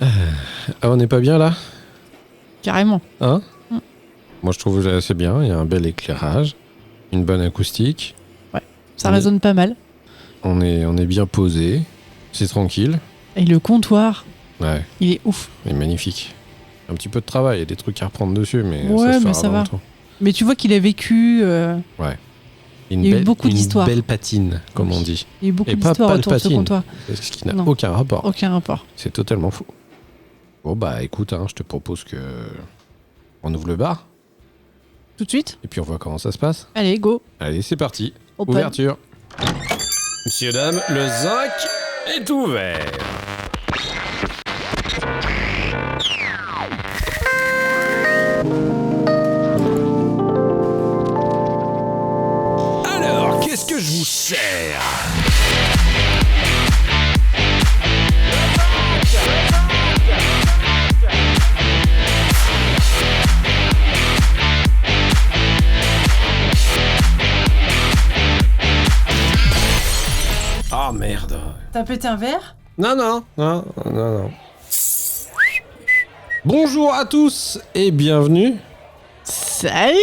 Ah, on n'est pas bien là? Carrément. Hein? Mm. Moi, je trouve que c'est bien. Il y a un bel éclairage, une bonne acoustique. Ça résonne pas mal. On est bien posé. C'est tranquille. Et le comptoir, Ouais, il est ouf. il est magnifique. Un petit peu de travail, il y a des trucs à reprendre dessus, mais Ouais, ça se mais fera ça dans va. le temps. Mais tu vois qu'il a vécu. Il y a eu beaucoup d'histoires. Une belle patine, comme on dit. Il y a eu beaucoup Et pas d'histoires autour de ce Palpatine. comptoir. Ce qui n'a Non. aucun rapport. Aucun rapport. C'est totalement faux. Bon, bah écoute, je te propose que on ouvre le bar Tout de suite. et puis on voit comment ça se passe. Allez, go. Allez, c'est parti. Open. Ouverture. Messieurs, dames, le zinc est ouvert. Alors, qu'est-ce que je vous sers? Ah merde. T'as pété un verre? Non. Bonjour à tous et bienvenue Salut.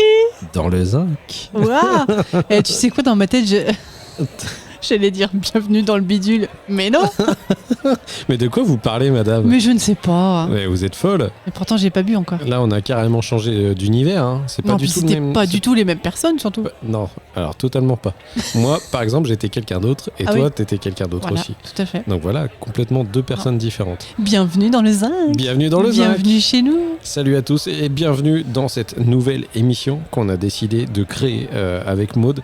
dans le zinc. Waouh. Et tu sais quoi, dans ma tête, j'allais dire bienvenue dans le bidule. Mais non. Mais de quoi vous parlez, madame? Mais je ne sais pas. Ouais, vous êtes folle. Et pourtant, j'ai pas bu encore. Là, on a carrément changé d'univers. C'est pas Non, du puis tout le c'était même. pas du tout les mêmes personnes, surtout. Non, alors totalement pas. Moi, par exemple, j'étais quelqu'un d'autre et Ah toi, oui. t'étais quelqu'un d'autre Voilà, aussi. tout à fait. Donc voilà, complètement deux personnes différentes. Bienvenue dans le zinc. Bienvenue dans le zinc. Bienvenue chez nous. Salut à tous et bienvenue dans cette nouvelle émission qu'on a décidé de créer avec Maud.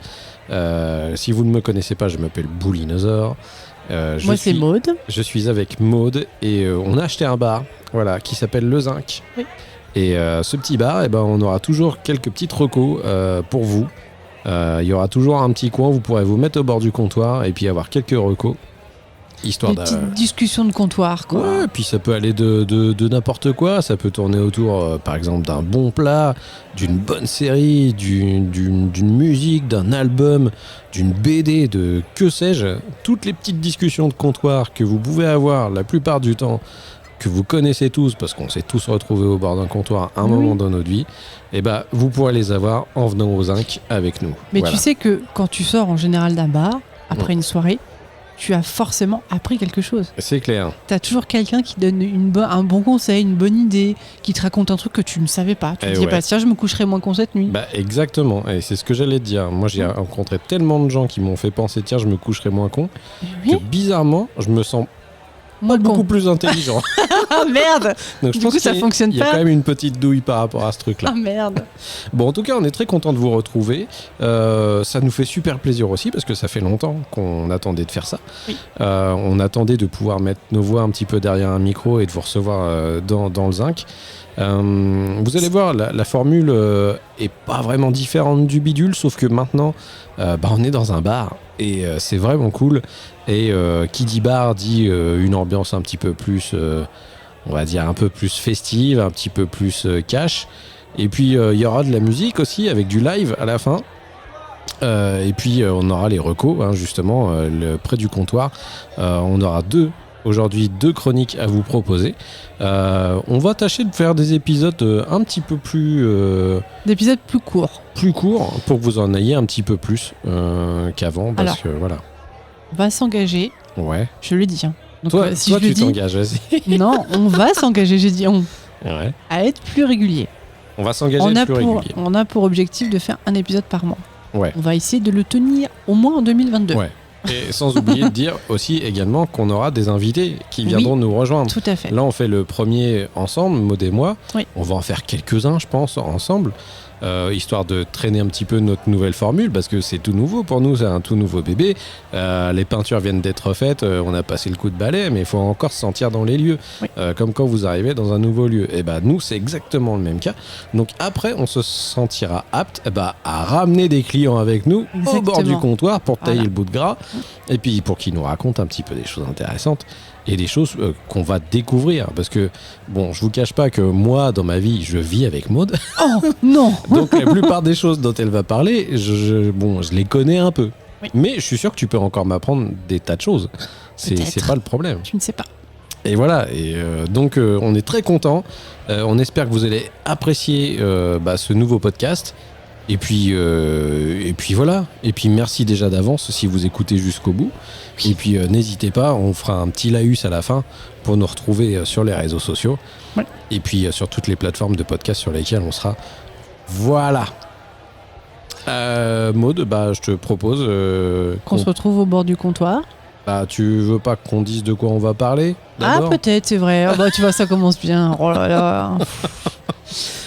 Si vous ne me connaissez pas, je m'appelle Boulinosaure. Moi, c'est Maud. Je suis avec Maud et on a acheté un bar, voilà, qui s'appelle Le Zinc. Oui. Et ce petit bar, on aura toujours quelques petites recos pour vous. Il y aura toujours un petit coin, vous pourrez vous mettre au bord du comptoir et puis avoir quelques recos. Histoire Des petites discussions de comptoir, quoi. Ouais, puis ça peut aller de n'importe quoi. Ça peut tourner autour, par exemple, d'un bon plat, d'une bonne série, d'une musique, d'un album, d'une BD, de que sais-je. Toutes les petites discussions de comptoir que vous pouvez avoir la plupart du temps, que vous connaissez tous, parce qu'on s'est tous retrouvés au bord d'un comptoir à un moment dans notre vie, et vous pourrez les avoir en venant au zinc avec nous. Mais Voilà. tu sais que quand tu sors en général d'un bar, après une soirée, tu as forcément appris quelque chose. C'est clair. T'as toujours quelqu'un qui donne un bon conseil, une bonne idée, qui te raconte un truc que tu ne savais pas. Tu te dis, tiens, je me coucherai moins con cette nuit. Exactement, et c'est ce que j'allais te dire. Moi, j'ai rencontré tellement de gens qui m'ont fait penser, tiens, je me coucherai moins con, Oui. que bizarrement, je me sens Moi, beaucoup plus intelligent. Ah merde. Donc, je Du pense coup, ça qu'il y a- fonctionne Il y a pas. quand même une petite douille par rapport à ce truc-là. Ah merde. Bon, en tout cas, on est très content de vous retrouver. Ça nous fait super plaisir aussi parce que ça fait longtemps qu'on attendait de faire ça. Oui. On attendait de pouvoir mettre nos voix un petit peu derrière un micro et de vous recevoir dans le zinc. Vous allez voir, la formule est pas vraiment différente du bidule, sauf que maintenant, on est dans un bar et c'est vraiment cool. Et qui dit bar dit une ambiance un petit peu plus, on va dire un peu plus festive, un petit peu plus cash. Et puis il y aura de la musique aussi avec du live à la fin. Et puis on aura les recos, justement, près du comptoir. On aura aujourd'hui deux chroniques à vous proposer. On va tâcher de faire des épisodes un petit peu plus D'épisodes plus courts. courts pour que vous en ayez un petit peu plus qu'avant. Parce Alors. que voilà. On va s'engager, Ouais. je le dis. Donc, Toi, si toi je le tu dis, t'engages, vas-y. non, on va s'engager, j'ai dit on, Ouais. à être plus régulier. On va s'engager On a, plus pour, régulier. on a pour objectif de faire un épisode par mois. Ouais. On va essayer de le tenir au moins en 2022. Ouais. Et sans oublier de dire aussi également qu'on aura des invités qui viendront nous rejoindre. Tout à fait. Là, on fait le premier ensemble, Maud et moi. Oui. On va en faire quelques-uns, je pense, ensemble, histoire de traîner un petit peu notre nouvelle formule, parce que c'est tout nouveau pour nous, c'est un tout nouveau bébé. Les peintures viennent d'être faites, on a passé le coup de balai, mais il faut encore se sentir dans les lieux, Oui. comme quand vous arrivez dans un nouveau lieu. Et nous, c'est exactement le même cas. Donc après, on se sentira apte à ramener des clients avec nous au bord du Exactement. comptoir pour tailler Voilà. le bout de gras, et puis pour qu'ils nous racontent un petit peu des choses intéressantes. Et des choses qu'on va découvrir. Parce que, bon, je vous cache pas que moi, dans ma vie, je vis avec Maud. Oh non. Donc la plupart des choses dont elle va parler, je les connais un peu. Oui. Mais je suis sûr que tu peux encore m'apprendre des tas de choses. C'est Peut-être. pas le problème. Tu ne sais pas. Et voilà, et donc on est très content. On espère que vous allez apprécier ce nouveau podcast. Et puis voilà. Et puis merci déjà d'avance si vous écoutez jusqu'au bout. Et puis n'hésitez pas, on fera un petit laïus à la fin pour nous retrouver sur les réseaux sociaux. Ouais. Et puis sur toutes les plateformes de podcast sur lesquelles on sera. Voilà. Maud, je te propose qu'on se retrouve au bord du comptoir. Tu veux pas qu'on dise de quoi on va parler d'abord? Peut-être, c'est vrai. Tu vois, ça commence bien. Oh là là.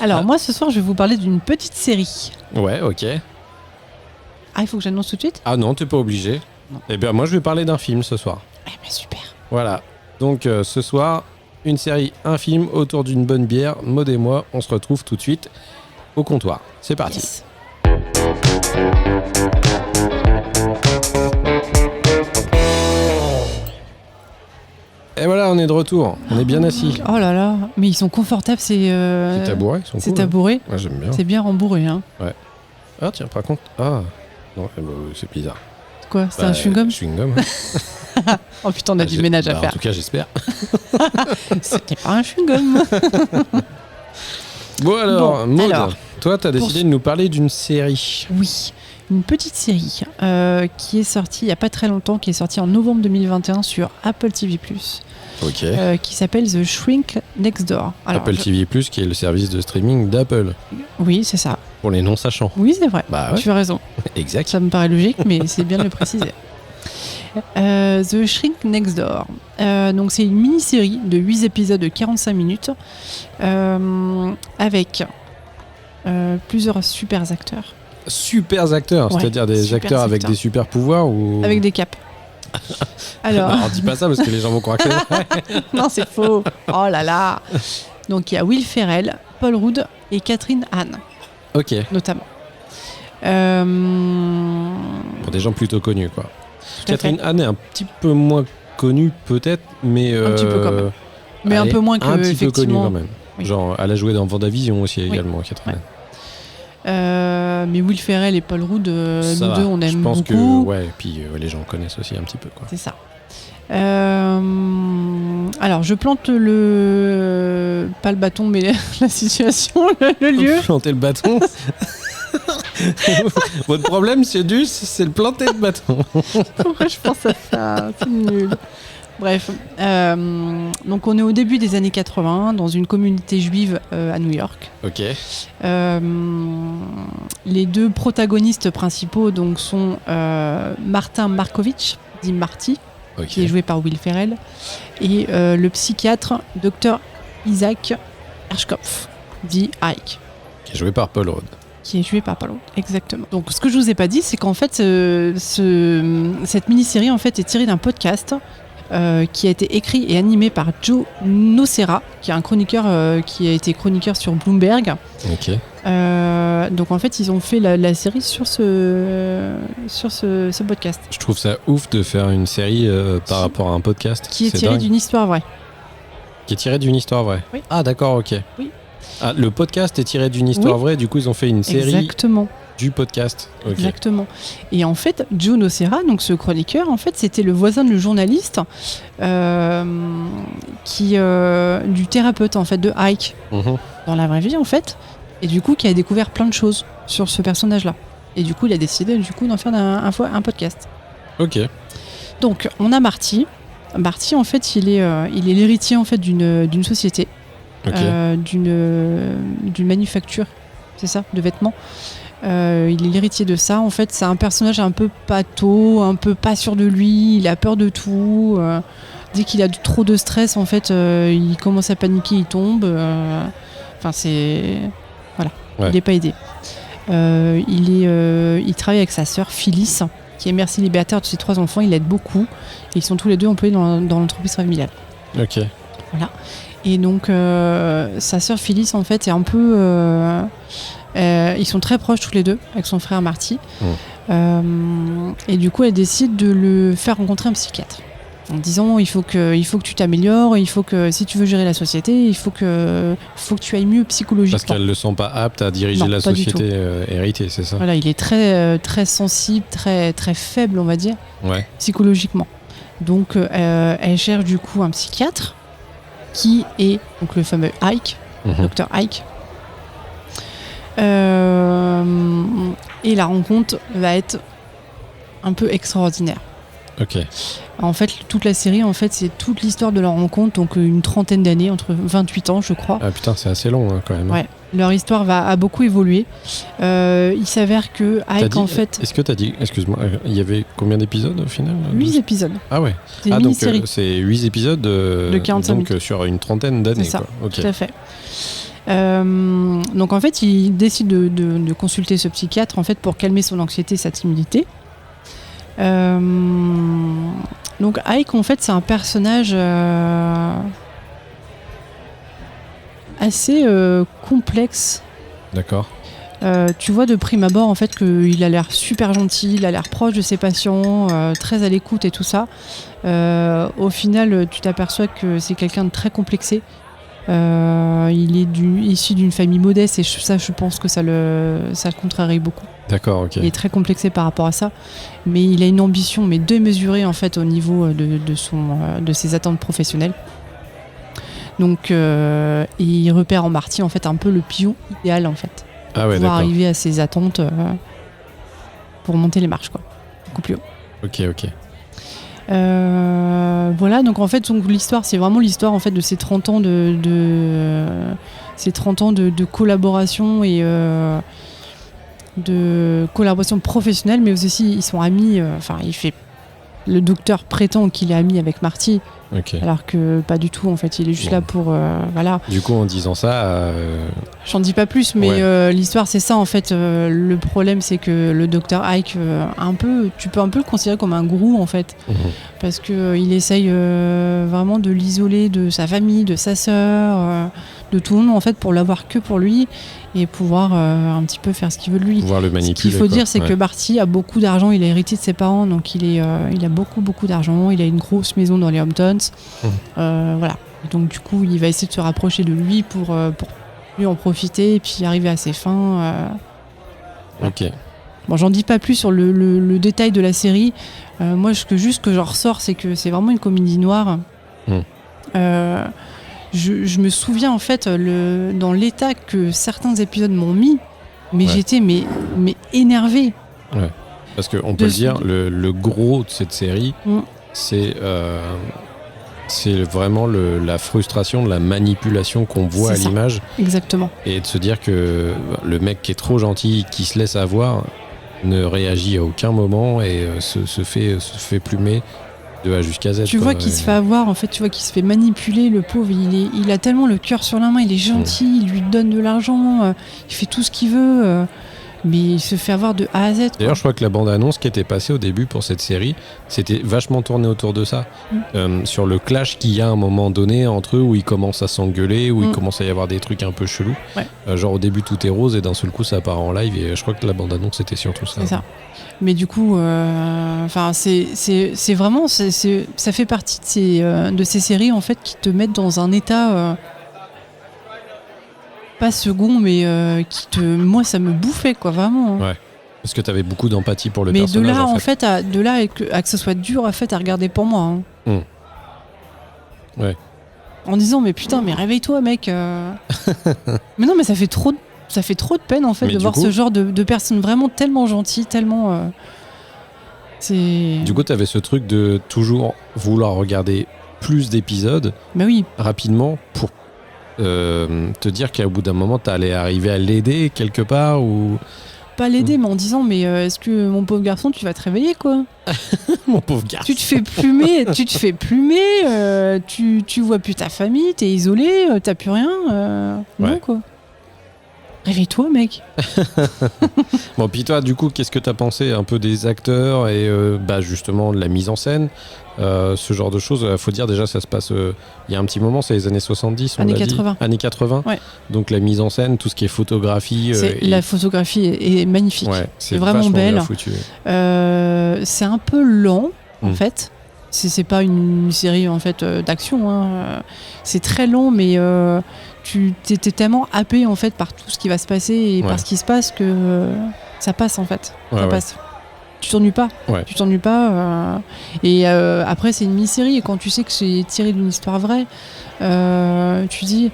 Alors, moi, ce soir, je vais vous parler d'une petite série. Ouais, ok. Il faut que j'annonce tout de suite? Ah non, t'es pas obligé. Non. Eh bien, moi, je vais parler d'un film ce soir. Super. Voilà. Donc, ce soir, une série, un film autour d'une bonne bière. Maud et moi, on se retrouve tout de suite au comptoir. C'est parti. Yes. Et voilà, on est de retour. On est bien assis. Oh là là, mais ils sont confortables, ces tabourets. Ils sont ces tabourets. Ouais, j'aime bien. C'est bien rembourré, hein. Ouais. Ah tiens, par contre, non, c'est bizarre. Quoi, c'est un chewing-gum? Chewing-gum. Oh putain, on a du ménage à faire. En tout cas, j'espère. C'était pas un chewing-gum. Bon alors, Maud, toi, t'as décidé de nous parler d'une série. Oui. Une petite série qui est sortie il n'y a pas très longtemps, qui est sortie en novembre 2021 sur Apple TV+. Ok. Qui s'appelle The Shrink Next Door. Alors, Apple TV+, qui est le service de streaming d'Apple. Oui, c'est ça. Pour les non-sachants. Oui, c'est vrai. Ouais. Tu as raison. Exact. Ça me paraît logique, mais c'est bien de le préciser. The Shrink Next Door. Donc c'est une mini-série de 8 épisodes de 45 minutes avec plusieurs super acteurs. Super acteurs, c'est-à-dire des acteurs avec des super pouvoirs ou... Avec des capes. Alors... non, dis pas ça parce que les gens vont croire que c'est... Non, c'est faux. Oh là là. Donc il y a Will Ferrell, Paul Rudd et Catherine Hahn. Ok. Notamment. Pour des gens plutôt connus, quoi. Catherine Hahn est un petit peu moins connue peut-être, mais... un petit peu quand même. Mais un peu moins que, un petit peu connue quand même. Oui. Genre, elle a joué dans Vendavision aussi également, Catherine Hahn. Mais Will Ferrell et Paul Rudd, nous deux, on aime beaucoup. Je pense que, puis les gens connaissent aussi un petit peu, quoi. C'est ça. Alors, je plante pas le bâton, mais la situation, le lieu. Planter le bâton. Votre problème, c'est le planter de bâton. Pourquoi je pense à ça? C'est nul. Bref, donc on est au début des années 80 dans une communauté juive à New York. Ok. Les deux protagonistes principaux donc sont Martin Markovitch, dit Marty, qui est joué par Will Ferrell, et le psychiatre Dr Isaac Hershkopf, dit Ike. Qui est joué par Paul Rudd. Exactement. Donc ce que je vous ai pas dit, c'est qu'en fait cette mini-série en fait est tirée d'un podcast qui a été écrit et animé par Joe Nocera, qui est un chroniqueur qui a été chroniqueur sur Bloomberg. Ok. Donc en fait, ils ont fait la série sur ce podcast. Je trouve ça ouf de faire une série par rapport à un podcast. Qui est tiré d'une histoire vraie. Qui est tiré d'une histoire vraie. Oui. Ah d'accord, ok. Oui. Ah, le podcast est tiré d'une histoire vraie, du coup ils ont fait une série. Exactement. Du podcast. Okay. Exactement. Et en fait, Joe Nocera, donc ce chroniqueur, en fait, c'était le voisin du journaliste du thérapeute en fait de Ike dans la vraie vie en fait, et du coup qui a découvert plein de choses sur ce personnage-là. Et du coup, il a décidé d'en faire un podcast. Ok. Donc, on a Marty. Marty, en fait, il est l'héritier en fait d'une société, d'une manufacture, c'est ça, de vêtements. Il est l'héritier de ça. En fait, c'est un personnage un peu pâteau, un peu pas sûr de lui. Il a peur de tout. Dès qu'il a trop de stress, en fait, il commence à paniquer, il tombe. Enfin, c'est... Voilà, ouais. Il n'est pas aidé. Il travaille avec sa sœur Phyllis, qui est mère célibataire de ses 3 enfants. Il l'aide beaucoup. Et ils sont tous les deux employés dans l'entreprise familiale. Ok. Voilà. Et donc, sa sœur Phyllis, en fait, est un peu... ils sont très proches tous les deux avec son frère Marty. Et du coup, elle décide de le faire rencontrer un psychiatre en disant il faut que tu t'améliores, il faut que si tu veux gérer la société, il faut que tu ailles mieux psychologiquement. Parce qu'elle le sent pas apte à diriger la société héritée, c'est ça? Voilà, il est très très sensible, très très faible, on va dire, psychologiquement. Donc elle cherche du coup un psychiatre qui est donc le fameux Ike, Dr Ike. Et la rencontre va être un peu extraordinaire. Ok. En fait, toute la série, c'est toute l'histoire de leur rencontre, donc une trentaine d'années, entre 28 ans, je crois. Ah putain, c'est assez long quand même. Ouais. Leur histoire a beaucoup évolué. Il s'avère que Ike, en fait... Est-ce que t'as dit... Excuse-moi, il y avait combien d'épisodes au final ? 8 épides. Ah ouais. C'est une mini-série. Donc c'est 8 épisodes de 45 minutes. Sur une trentaine d'années. C'est ça, quoi. Okay. Tout à fait. Donc en fait, il décide de consulter ce psychiatre en fait, pour calmer son anxiété et sa timidité. Donc Ike, en fait, c'est un personnage assez complexe. D'accord. Tu vois de prime abord en fait qu'il a l'air super gentil, il a l'air proche de ses patients, très à l'écoute et tout ça. Au final, tu t'aperçois que c'est quelqu'un de très complexé. Il est issu d'une famille modeste et ça, je pense que ça le contrarie beaucoup. D'accord, ok. Il est très complexé par rapport à ça, mais il a une ambition mais démesurée en fait au niveau de ses attentes professionnelles. Donc, il repère en Marty en fait un peu le pion idéal en fait. Ah ouais, pouvoir d'accord. arriver à ses attentes pour monter les marches quoi, beaucoup plus haut. Ok. Voilà, donc en fait l'histoire, c'est vraiment l'histoire en fait de ces 30 ans de collaboration et de collaboration professionnelle, mais aussi ils sont amis. Le docteur prétend qu'il est ami avec Marty, alors que pas du tout en fait. Il est juste là pour voilà. Du coup, en disant ça, j'en dis pas plus, mais l'histoire c'est ça en fait. Le problème c'est que le docteur Ike, tu peux un peu le considérer comme un gourou en fait, parce que il essaye vraiment de l'isoler de sa famille, de sa sœur, de tout le monde en fait, pour l'avoir que pour lui et pouvoir un petit peu faire ce qu'il veut de lui. Pouvoir le manipuler. Ce qu'il faut dire, c'est que Marty a beaucoup d'argent, il a hérité de ses parents, donc il a beaucoup d'argent, il a une grosse maison dans les Hamptons. Voilà. Donc du coup, il va essayer de se rapprocher de lui pour lui en profiter et puis arriver à ses fins. Ok. Bon, j'en dis pas plus sur le détail de la série. Moi, ce que j'en ressors, c'est que c'est vraiment une comédie noire. Je me souviens en fait dans l'état que certains épisodes m'ont mis, mais j'étais mais énervée. Ouais. Parce qu'on peut le dire, le gros de cette série, c'est vraiment la frustration de la manipulation qu'on voit à l'image. Exactement. Et de se dire que le mec qui est trop gentil, qui se laisse avoir, ne réagit à aucun moment et se fait plumer de A jusqu'à Z. Tu vois qu'il se fait avoir, en fait, tu vois qu'il se fait manipuler, le pauvre. Il a tellement le cœur sur la main, il est gentil, il lui donne de l'argent, il fait tout ce qu'il veut. Mais il se fait avoir de A à Z. D'ailleurs, je crois que la bande-annonce qui était passée au début pour cette série, c'était vachement tourné autour de ça. Sur le clash qu'il y a à un moment donné entre eux, où ils commencent à s'engueuler, où il commence à y avoir des trucs un peu chelous. Genre au début, tout est rose et d'un seul coup, ça part en live. Et je crois que la bande-annonce, c'était surtout ça. C'est ça. Mais du coup, c'est vraiment... ça fait partie de ces séries, en fait, qui te mettent dans un état... pas second, mais moi ça me bouffait quoi, vraiment. Ouais. Parce que t'avais beaucoup d'empathie pour le mais personnage. Mais de là à que ce soit dur à regarder pour moi. Ouais. En disant mais putain, mais réveille-toi mec. Mais non, mais ça fait trop de peine en fait de voir ce genre de personnes vraiment tellement gentilles, tellement. Du coup, t'avais ce truc de toujours vouloir regarder plus d'épisodes. Bah oui. Rapidement pour te dire qu'au bout d'un moment t'allais arriver à l'aider quelque part ou pas l'aider mais en disant mais est-ce que mon pauvre garçon tu vas te réveiller quoi. Mon pauvre garçon, tu te fais plumer, tu vois plus ta famille, t'es isolé, t'as plus rien, non quoi. Réveille-toi mec. Bon, puis toi du coup qu'est-ce que t'as pensé un peu des acteurs et justement de la mise en scène, ce genre de choses? Faut dire déjà ça se passe il y a un petit moment, c'est les années 70, années 80. Années 80. Ouais. Donc la mise en scène, tout ce qui est photographie, la photographie est magnifique. Ouais, c'est vraiment belle. Bien foutu. C'est un peu lent en fait. C'est pas une série en fait d'action, c'est très long, mais tu t'es tellement happé en fait par tout ce qui va se passer et par ce qui se passe que ça passe en fait. Ça passe. tu t'ennuies pas. Ouais. Tu t'ennuies pas. Et après, c'est une mini-série. Et quand tu sais que c'est tiré d'une histoire vraie, tu dis,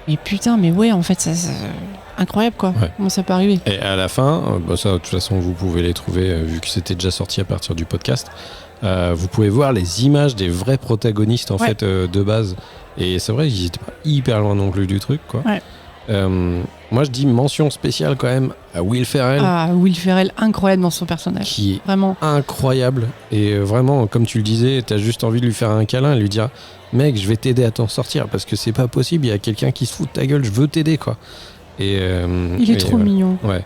mais putain, mais ouais, en fait, ça incroyable, quoi. Ouais. Comment ça peut arriver. Et à la fin, ça, de toute façon, vous pouvez les trouver, vu que c'était déjà sorti à partir du podcast. Vous pouvez voir les images des vrais protagonistes, en fait, de base. Et c'est vrai, ils étaient pas hyper loin non plus du truc, quoi. Ouais. Moi, je dis mention spéciale quand même à Will Ferrell. Ah, Will Ferrell, incroyable dans son personnage. Qui est vraiment incroyable. Et vraiment, comme tu le disais, t'as juste envie de lui faire un câlin et lui dire mec, je vais t'aider à t'en sortir parce que c'est pas possible, il y a quelqu'un qui se fout de ta gueule, je veux t'aider, quoi. Et, il est trop mignon. Ouais.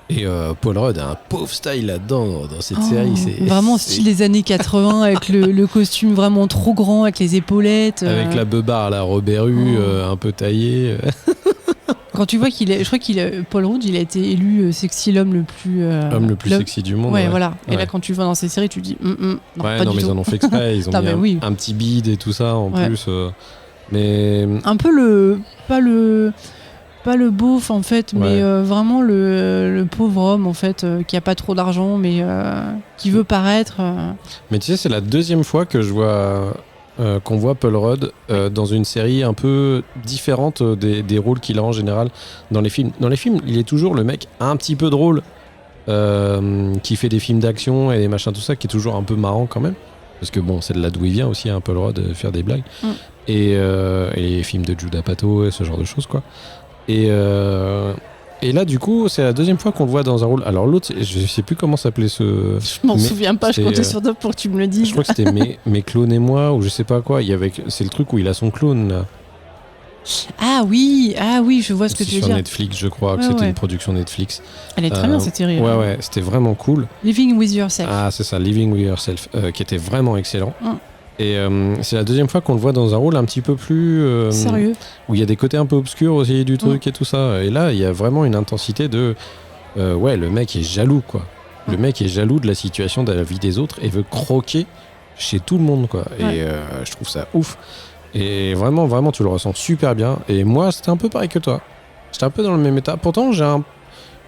Et Paul Rudd a un pauvre style là-dedans dans cette série. C'est vraiment style des années 80 avec le costume vraiment trop grand, avec les épaulettes. Avec la beubare à la Robert Rue, un peu taillée. Quand tu vois je crois Paul Rudd, il a été élu sexy l'homme le plus sexy du monde. Ouais, voilà. Et là, quand tu le vois dans ces séries, tu te dis non, pas du mais tout. ils en ont fait exprès. Ils ont mis un petit bide et tout ça en plus. Mais un peu pas le beauf en fait, mais vraiment le pauvre homme en fait, qui a pas trop d'argent, mais qui veut paraître. Mais tu sais, c'est la deuxième fois que je vois qu'on voit Paul Rudd dans une série un peu différente des rôles qu'il a en général dans les films. Dans les films, il est toujours le mec un petit peu drôle, qui fait des films d'action et des machins tout ça, qui est toujours un peu marrant quand même. Parce que bon, c'est de là d'où il vient aussi, un Paul Rudd, faire des blagues. Et les films de Judd Apatow et ce genre de choses, quoi. Et là, du coup, c'est la deuxième fois qu'on le voit dans un rôle. Alors l'autre, je sais plus comment s'appelait ce... Je m'en souviens pas, je comptais sur toi pour que tu me le dises. Je crois que c'était mes clones et moi, ou je sais pas quoi. C'est le truc où il a son clone, là. Ah oui, je vois ce que tu veux dire. Sur Netflix, je crois que c'était une production Netflix. Elle est très bien, cette série. Ouais, c'était vraiment cool. Living with Yourself. Ah, c'est ça, Living with Yourself, qui était vraiment excellent. Et c'est la deuxième fois qu'on le voit dans un rôle un petit peu plus... sérieux. Où il y a des côtés un peu obscurs aussi du truc et tout ça. Et là, il y a vraiment une intensité de... le mec est jaloux, quoi. Le mec est jaloux de la situation, de la vie des autres et veut croquer chez tout le monde, quoi. Et je trouve ça ouf. Et vraiment, vraiment, tu le ressens super bien. Et moi, c'était un peu pareil que toi. J'étais un peu dans le même état. Pourtant, je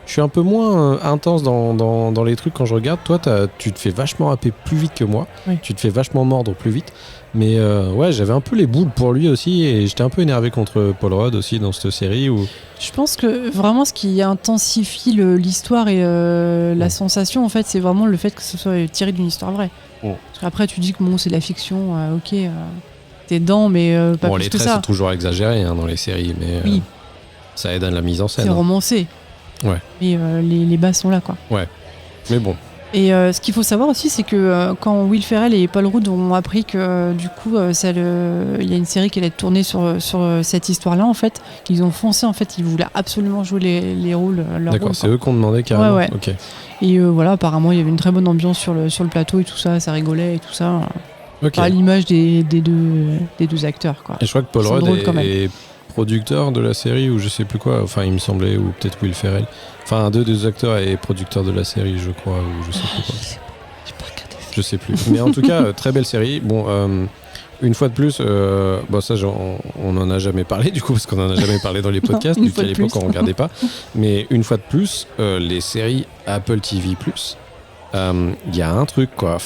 suis un peu moins intense dans les trucs quand je regarde. Toi, tu te fais vachement happer plus vite que moi. Oui. Tu te fais vachement mordre plus vite. Mais j'avais un peu les boules pour lui aussi. Et j'étais un peu énervé contre Paul Rudd aussi dans cette série. Je pense que vraiment, ce qui intensifie l'histoire et la sensation, en fait, c'est vraiment le fait que ce soit tiré d'une histoire vraie. Parce qu'après, tu dis que c'est de la fiction, ok... t'es dedans, mais pas plus que ça. Les traits, c'est toujours exagéré dans les séries, mais ça aide à la mise en scène. C'est romancé. Ouais. Mais les bases sont là, quoi. Ouais. Mais bon. Et ce qu'il faut savoir aussi, c'est que quand Will Ferrell et Paul Rudd ont appris que du coup, il y a une série qui allait être tournée sur cette histoire-là, en fait, ils ont foncé. En fait, ils voulaient absolument jouer les rôles. D'accord, c'est eux qu'on demandait carrément. Ouais. Okay. Et voilà, apparemment, il y avait une très bonne ambiance sur le plateau et tout ça, ça rigolait et tout ça. Okay. À l'image des deux acteurs, quoi. Et je crois que Paul Rudd est producteur de la série ou je sais plus quoi, enfin il me semblait, ou peut-être Will Ferrell, enfin un des acteurs est producteur de la série, je crois, ou je sais plus quoi. Je sais plus, mais en tout cas très belle série. Bon, une fois de plus, ça on en a jamais parlé du coup parce qu'on en a jamais parlé dans les podcasts vu qu'à l'époque on regardait pas, mais une fois de plus les séries Apple TV+, y a un truc, quoi.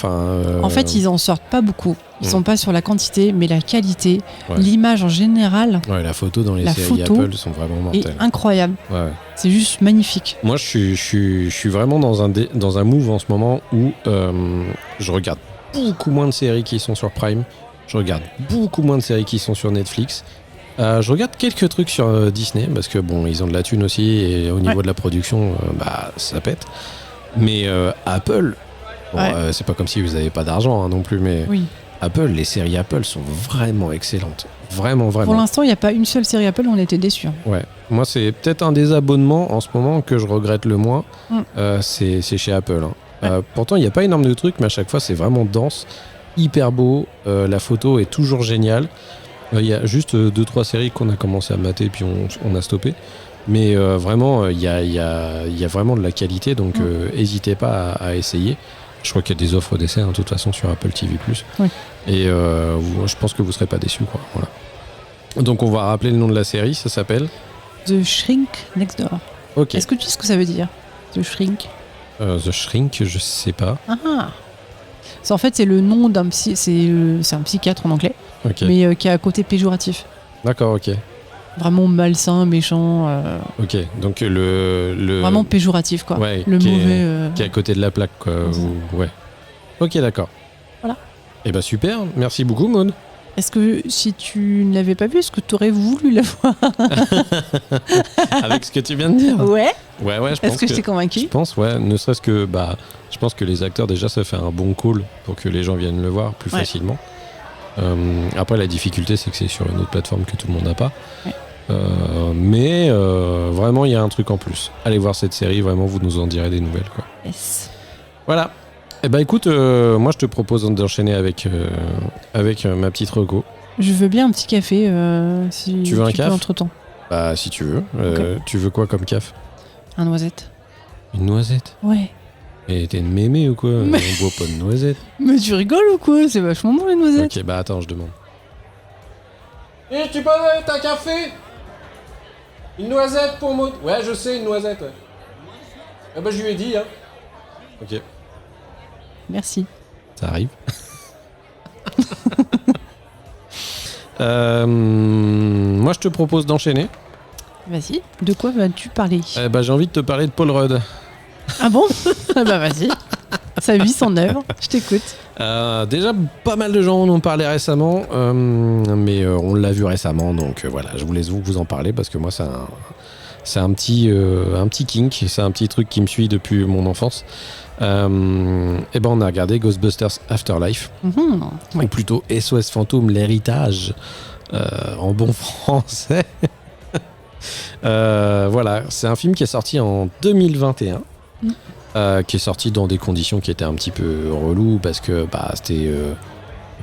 En fait, ils en sortent pas beaucoup. Ils sont pas sur la quantité, mais la qualité, l'image en général. Ouais, la photo dans les séries Apple sont vraiment mortelles. Est incroyable. Ouais. C'est juste magnifique. Moi, je suis vraiment dans un move en ce moment où je regarde beaucoup moins de séries qui sont sur Prime. Je regarde beaucoup moins de séries qui sont sur Netflix. Je regarde quelques trucs sur Disney parce que bon, ils ont de la thune aussi et au niveau de la production, ça pète. Mais Apple, c'est pas comme si vous n'avez pas d'argent non plus, mais Apple, les séries Apple sont vraiment excellentes. Vraiment, vraiment. Pour l'instant, il n'y a pas une seule série Apple où on était déçus. Ouais. Moi, c'est peut-être un des abonnements en ce moment que je regrette le moins. C'est chez Apple. Pourtant, il n'y a pas énorme de trucs, mais à chaque fois, c'est vraiment dense, hyper beau. La photo est toujours géniale. Il y a juste 2-3 séries qu'on a commencé à mater, puis on a stoppé. Mais vraiment, il y a vraiment de la qualité, donc n'hésitez pas à essayer. Je crois qu'il y a des offres d'essai, de toute façon, sur Apple TV+. Oui. Et je pense que vous ne serez pas déçus, quoi. Voilà. Donc, on va rappeler le nom de la série, ça s'appelle The Shrink Next Door. Ok. Est-ce que tu sais ce que ça veut dire, The Shrink? The Shrink, je sais pas. Ah. En fait, c'est le nom d'un c'est un psychiatre en anglais, mais qui a un côté péjoratif. D'accord, ok. Vraiment malsain, méchant. Ok, donc le vraiment péjoratif, quoi. Ouais, le mauvais. Qui est à côté de la plaque, quoi. Ouais. Ok, d'accord. Voilà. Eh ben super, merci beaucoup, Maud. Est-ce que si tu ne l'avais pas vu, est-ce que tu aurais voulu la voir? Avec ce que tu viens de dire. Ouais. Ouais, je pense. Est-ce que je t'ai convaincu? Je pense, ouais. Ne serait-ce que, je pense que les acteurs déjà ça fait un bon call pour que les gens viennent le voir plus facilement. Après, la difficulté, c'est que c'est sur une autre plateforme que tout le monde n'a pas. Ouais. Mais vraiment, il y a un truc en plus. Allez voir cette série, vraiment, vous nous en direz des nouvelles, quoi. Yes. Voilà. Eh ben écoute, moi je te propose d'enchaîner avec ma petite reco. Je veux bien un petit café si tu veux un café entre-temps. Bah si tu veux. Okay. Tu veux quoi comme café? Un noisette. Une noisette? Ouais. Et t'es une mémé ou quoi? On boit pas de noisette. Mais tu rigoles ou quoi? C'est vachement bon les noisettes. Ok, bah attends, je demande. Et tu peux mettre un café? Une noisette pour Maud? Ouais, je sais, une noisette. Ah bah je lui ai dit, hein. Ok. Merci. Ça arrive. Moi, je te propose d'enchaîner. Vas-y. De quoi vas-tu parler? J'ai envie de te parler de Paul Rudd. Ah bon? Bah vas-y. Sa vie, son œuvre. Je t'écoute. Déjà, pas mal de gens en ont parlé récemment, mais on l'a vu récemment, donc voilà, je voulais vous en parler parce que moi, c'est un petit kink, c'est un petit truc qui me suit depuis mon enfance. On a regardé Ghostbusters Afterlife, ou plutôt SOS Fantôme, l'héritage, en bon français. Voilà, c'est un film qui est sorti en 2021, qui est sorti dans des conditions qui étaient un petit peu reloues parce que c'était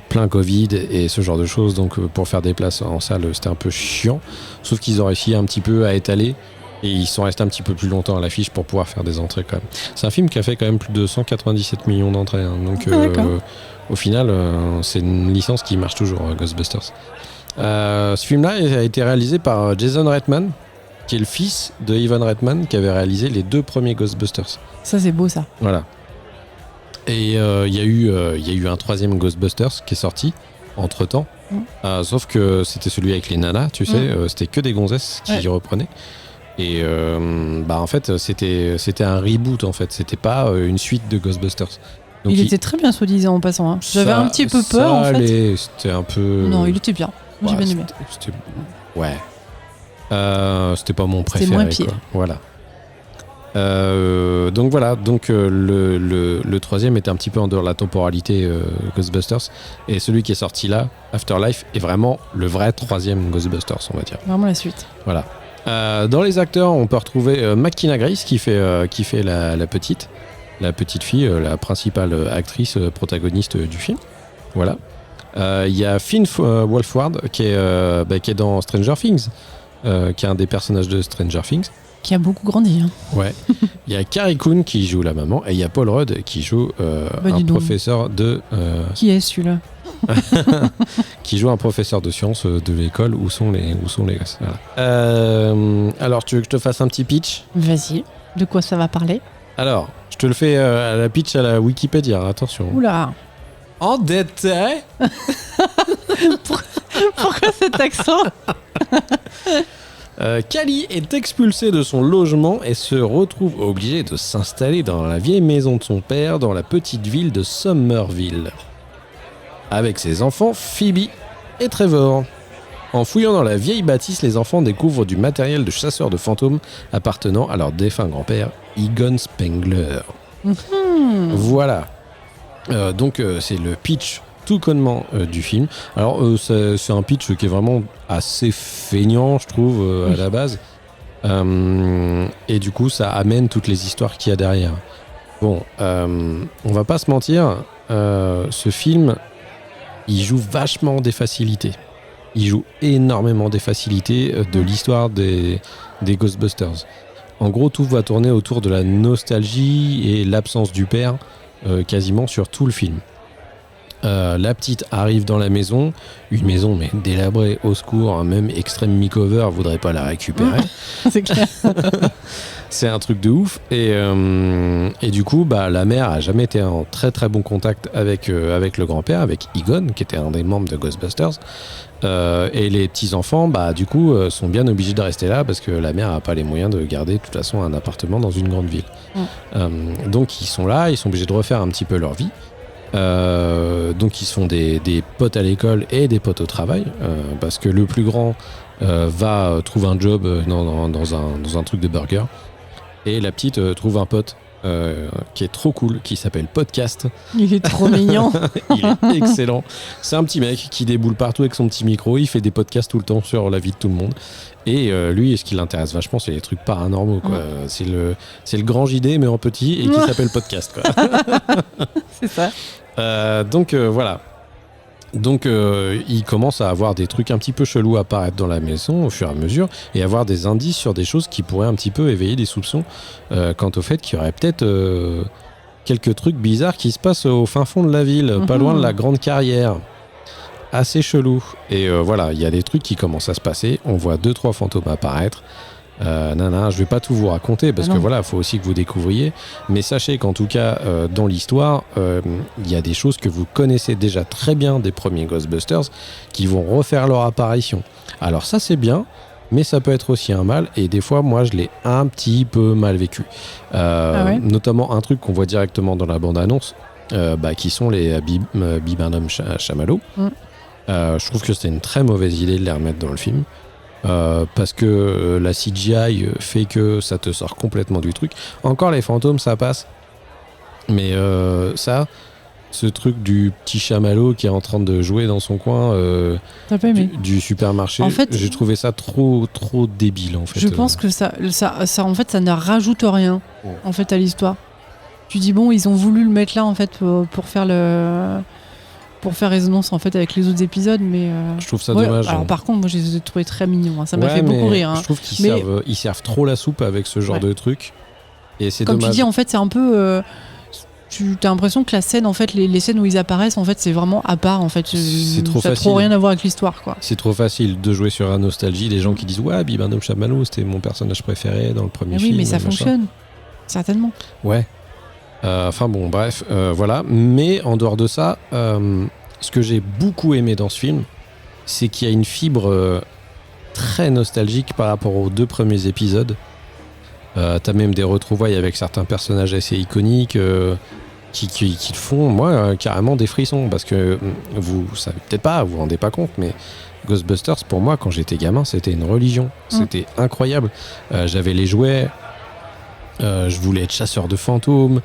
plein Covid et ce genre de choses, donc pour faire des places en salle, c'était un peu chiant, sauf qu'ils ont réussi un petit peu à étaler. Et ils sont restés un petit peu plus longtemps à l'affiche pour pouvoir faire des entrées quand même. C'est un film qui a fait quand même plus de 197 millions d'entrées. Hein. Donc au final, c'est une licence qui marche toujours, Ghostbusters. Ce film-là a été réalisé par Jason Reitman, qui est le fils de Ivan Reitman, qui avait réalisé les 2 premiers Ghostbusters. Ça, c'est beau, ça. Voilà. Et il y a eu un 3e Ghostbusters qui est sorti entre-temps. Sauf que c'était celui avec les nanas, tu sais. C'était que des gonzesses qui reprenaient. Et en fait c'était un reboot en fait, c'était pas une suite de Ghostbusters. Donc il était très bien soi-disant en passant, hein. J'avais un petit peu peur en fait. C'était un peu... Non, il était bien, j'ai bien aimé. C'était pas mon préféré. C'était moins pire. Voilà. Donc voilà, le 3e était un petit peu en dehors de la temporalité Ghostbusters, et celui qui est sorti là, Afterlife, est vraiment le vrai 3e Ghostbusters, on va dire. Vraiment la suite. Voilà. Dans les acteurs, on peut retrouver McKenna Grace qui fait la petite fille, la principale actrice protagoniste du film. Voilà. Il y a Finn Wolfhard qui est dans Stranger Things, qui est un des personnages de Stranger Things. Qui a beaucoup grandi. Hein. Ouais. Il y a Carrie Coon qui joue la maman et il y a Paul Rudd qui joue un professeur de... Qui est celui-là? Qui joue un professeur de sciences de l'école où sont les gosses. Voilà. Alors, tu veux que je te fasse un petit pitch? Vas-y. De quoi ça va parler? Alors, je te le fais à la pitch à la Wikipédia, attention. Oula. En détail. Pourquoi cet accent? Callie est expulsée de son logement et se retrouve obligée de s'installer dans la vieille maison de son père dans la petite ville de Somerville, avec ses enfants Phoebe et Trevor. En fouillant dans la vieille bâtisse, les enfants découvrent du matériel de chasseurs de fantômes appartenant à leur défunt grand-père, Egon Spengler. Voilà. Donc c'est le pitch tout connement du film. Alors c'est un pitch qui est vraiment assez feignant, je trouve, à la base. Et du coup, ça amène toutes les histoires qu'il y a derrière. Bon, on va pas se mentir, ce film, il joue vachement des facilités. Il joue énormément des facilités de l'histoire des Ghostbusters. En gros, tout va tourner autour de la nostalgie et l'absence du père, quasiment sur tout le film. La petite arrive dans la maison, une maison mais délabrée, au secours, hein, même Extreme Makeover voudrait pas la récupérer. C'est clair. C'est un truc de ouf. Et du coup, la mère a jamais été en très très bon contact avec le grand-père, avec Egon, qui était un des membres de Ghostbusters. Et les petits-enfants, du coup, sont bien obligés de rester là parce que la mère n'a pas les moyens de garder de toute façon un appartement dans une grande ville. Donc ils sont là, ils sont obligés de refaire un petit peu leur vie. Donc ils se font des potes à l'école et des potes au travail parce que le plus grand va trouver un job dans un truc de burger et la petite trouve un pote qui est trop cool, qui s'appelle Podcast. Il est trop mignon. Il est excellent. C'est un petit mec qui déboule partout avec son petit micro, il fait des podcasts tout le temps sur la vie de tout le monde. Et lui, ce qui l'intéresse vachement, c'est les trucs paranormaux, quoi. C'est le grand JD, mais en petit, et qui s'appelle Podcast, quoi. C'est ça. Donc voilà. Donc il commence à avoir des trucs un petit peu chelous apparaître dans la maison au fur et à mesure et avoir des indices sur des choses qui pourraient un petit peu éveiller des soupçons quant au fait qu'il y aurait peut-être quelques trucs bizarres qui se passent au fin fond de la ville, pas loin de la grande carrière. Assez chelou. Et voilà, il y a des trucs qui commencent à se passer. On voit 2-3 fantômes apparaître. Je vais pas tout vous raconter parce que voilà, faut aussi que vous découvriez, mais sachez qu'en tout cas dans l'histoire il y a des choses que vous connaissez déjà très bien des premiers Ghostbusters qui vont refaire leur apparition. Alors ça c'est bien, mais ça peut être aussi un mal, et des fois moi je l'ai un petit peu mal vécu, notamment un truc qu'on voit directement dans la bande-annonce qui sont les Bibendum Chamallow. Je trouve que c'était une très mauvaise idée de les remettre dans le film. Parce que la CGI fait que ça te sort complètement du truc. Encore les fantômes ça passe, mais ce truc du petit chamallow qui est en train de jouer dans son coin du supermarché, en fait, j'ai trouvé ça trop débile en fait. Je pense que ça en fait ça ne rajoute rien en fait à l'histoire. Tu dis bon, ils ont voulu le mettre là en fait pour faire résonance en fait avec les autres épisodes, mais je trouve ça dommage. Alors par contre moi je les ai trouvés très mignons, hein. Ça m'a fait beaucoup rire, hein. Je trouve qu'ils servent trop la soupe avec ce genre de truc, et c'est comme dommage. Tu dis en fait c'est un peu tu as l'impression que la scène en fait les scènes où ils apparaissent en fait c'est vraiment à part en fait, c'est trop ça n'a trop rien à voir avec l'histoire, quoi. C'est trop facile de jouer sur la nostalgie, des gens qui disent ouais, Bibendum Chamallow c'était mon personnage préféré dans le premier film. Oui, mais ça fonctionne certainement. Ouais. Enfin bon, bref, voilà. Mais en dehors de ça, ce que j'ai beaucoup aimé dans ce film, c'est qu'il y a une fibre très nostalgique par rapport aux 2 premiers épisodes. T'as même des retrouvailles avec certains personnages assez iconiques qui font, moi, carrément des frissons. Parce que vous savez peut-être pas, vous vous rendez pas compte, mais Ghostbusters, pour moi, quand j'étais gamin, c'était une religion. C'était incroyable. J'avais les jouets. Je voulais être chasseur de fantômes.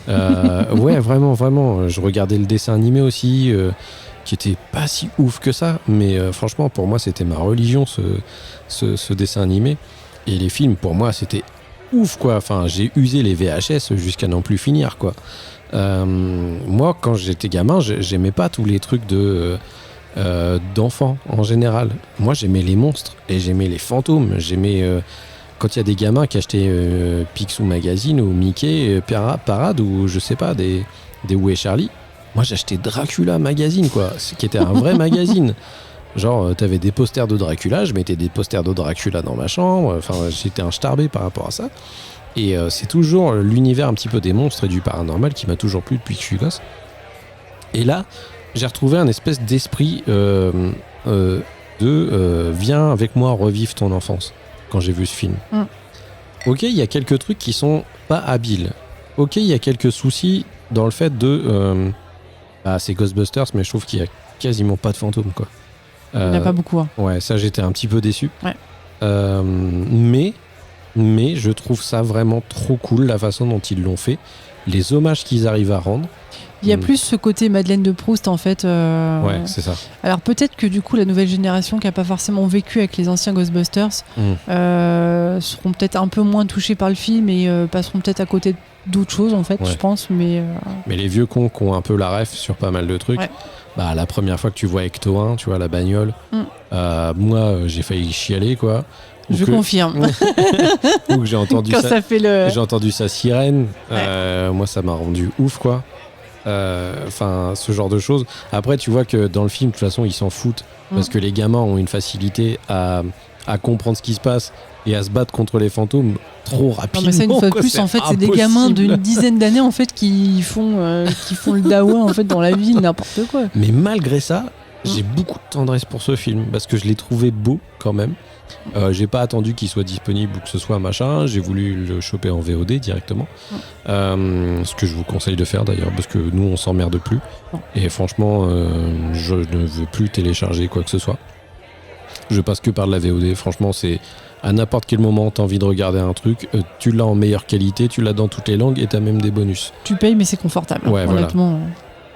Ouais, vraiment. Je regardais le dessin animé aussi, qui était pas si ouf que ça, mais franchement, pour moi, c'était ma religion, ce dessin animé. Et les films, pour moi, c'était ouf, quoi. Enfin, j'ai usé les VHS jusqu'à n'en plus finir, quoi. Moi, quand j'étais gamin, j'aimais pas tous les trucs d'enfants en général. Moi, j'aimais les monstres et j'aimais les fantômes. J'aimais quand il y a des gamins qui achetaient Picsou Magazine ou Mickey Parade ou je sais pas, des Où est Charlie. Moi, j'achetais Dracula Magazine, quoi, qui était un vrai magazine. Genre, t'avais des posters de Dracula, je mettais des posters de Dracula dans ma chambre. Enfin, j'étais un starbé par rapport à ça. Et c'est toujours l'univers un petit peu des monstres et du paranormal qui m'a toujours plu depuis que je suis gosse. Et là, j'ai retrouvé un espèce d'esprit viens avec moi revivre ton enfance quand j'ai vu ce film. Ok, il y a quelques trucs qui sont pas habiles. Ok, il y a quelques soucis dans le fait de... c'est Ghostbusters, mais je trouve qu'il y a quasiment pas de fantômes, quoi. Il n'y en a pas beaucoup. Hein. Ouais, ça j'étais un petit peu déçu. Ouais. Mais je trouve ça vraiment trop cool la façon dont ils l'ont fait, les hommages qu'ils arrivent à rendre. Il y a plus ce côté Madeleine de Proust en fait. Ouais, c'est ça. Alors peut-être que du coup la nouvelle génération qui n'a pas forcément vécu avec les anciens Ghostbusters seront peut-être un peu moins touchés par le film et passeront peut-être à côté d'autres choses en fait, je pense. Mais les vieux cons qui ont un peu la ref sur pas mal de trucs, la première fois que tu vois Ecto 1, tu vois la bagnole, moi j'ai failli chialer, quoi. Je confirme. Ou que j'ai entendu quand ça fait j'ai entendu sa sirène, moi ça m'a rendu ouf, quoi. Enfin, ce genre de choses. Après, tu vois que dans le film, de toute façon, ils s'en foutent parce que les gamins ont une facilité à comprendre ce qui se passe et à se battre contre les fantômes trop rapidement. Mais ça, une fois de plus, en fait, c'est des gamins d'une dizaine d'années en fait qui font le dawa en fait dans la ville, n'importe quoi. Mais malgré ça, j'ai beaucoup de tendresse pour ce film parce que je l'ai trouvé beau quand même. J'ai pas attendu qu'il soit disponible ou que ce soit machin. J'ai voulu le choper en VOD directement. Ce que je vous conseille de faire d'ailleurs parce que nous on s'emmerde plus. Et franchement, je ne veux plus télécharger quoi que ce soit. Je passe que par de la VOD. Franchement, c'est à n'importe quel moment t'as envie de regarder un truc, tu l'as en meilleure qualité, tu l'as dans toutes les langues et t'as même des bonus. Tu payes mais c'est confortable. Ouais, honnêtement.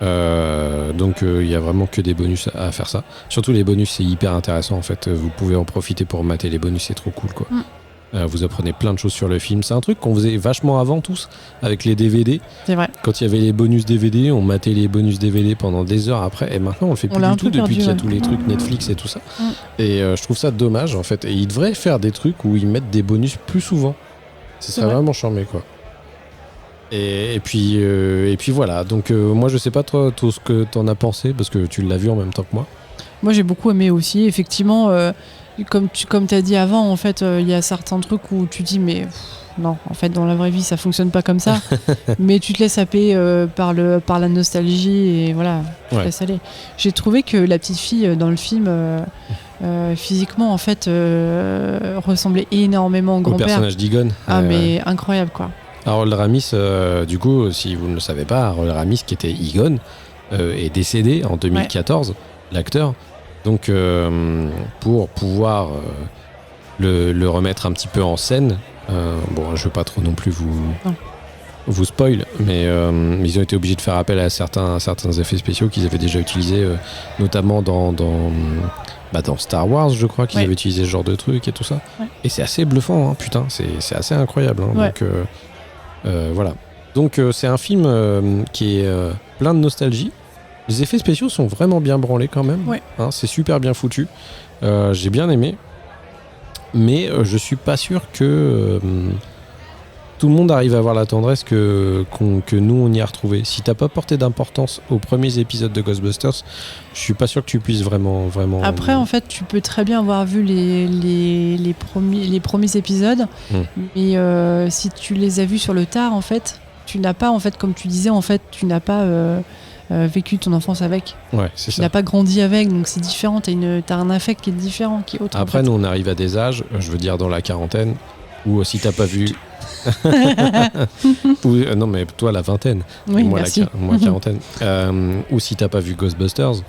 Donc il y a vraiment que des bonus à faire ça. Surtout les bonus, c'est hyper intéressant en fait. Vous pouvez en profiter pour mater les bonus, c'est trop cool quoi. Vous apprenez plein de choses sur le film. C'est un truc qu'on faisait vachement avant tous avec les DVD. C'est vrai. Quand il y avait les bonus DVD, on matait les bonus DVD pendant des heures après. Et maintenant, on le fait plus du tout depuis qu'il y a tous les trucs Netflix et tout ça. Et je trouve ça dommage en fait. Et ils devraient faire des trucs où ils mettent des bonus plus souvent. Ce serait vraiment charmé quoi. Et puis voilà. Donc moi, je sais pas toi tout ce que t'en as pensé parce que tu l'as vu en même temps que moi. Moi, j'ai beaucoup aimé aussi. Effectivement. Comme tu as dit avant, en fait, il y a certains trucs où tu dis mais non, en fait, dans la vraie vie, ça fonctionne pas comme ça. Mais tu te laisses happer par la nostalgie et voilà, tu te laisses aller. J'ai trouvé que la petite fille dans le film, physiquement, en fait, ressemblait énormément au grand-père. Au personnage d'Egon. Mais incroyable, quoi. Harold Ramis, du coup, si vous ne le savez pas, Harold Ramis, qui était Egon, est décédé en 2014, l'acteur. Donc, pour pouvoir le remettre un petit peu en scène, bon, je veux pas trop non plus vous spoil, mais ils ont été obligés de faire appel à certains effets spéciaux qu'ils avaient déjà utilisés, notamment dans Star Wars, je crois qu'ils avaient utilisé ce genre de truc et tout ça. Et c'est assez bluffant, hein, putain, c'est assez incroyable. Hein, donc, voilà. Donc, c'est un film qui est plein de nostalgie. Les effets spéciaux sont vraiment bien branlés quand même. Hein, c'est super bien foutu. J'ai bien aimé. Mais je suis pas sûr que tout le monde arrive à avoir la tendresse que nous on y a retrouvé. Si t'as pas porté d'importance aux premiers épisodes de Ghostbusters, je suis pas sûr que tu puisses vraiment. Après, en fait, tu peux très bien avoir vu les premiers épisodes, mais si tu les as vus sur le tard, en fait, tu n'as pas, en fait, comme tu disais, en fait, tu n'as pas vécu ton enfance avec. Ouais, c'est ça. Tu n'as pas grandi avec, donc c'est différent. T'as un affect qui est différent, qui est autre. Après, nous, on arrive à des âges, je veux dire dans la quarantaine, où si t'as pas vu. Non, mais toi, la vingtaine. Oui, moi, merci. Moi, quarantaine. Ou si t'as pas vu Ghostbusters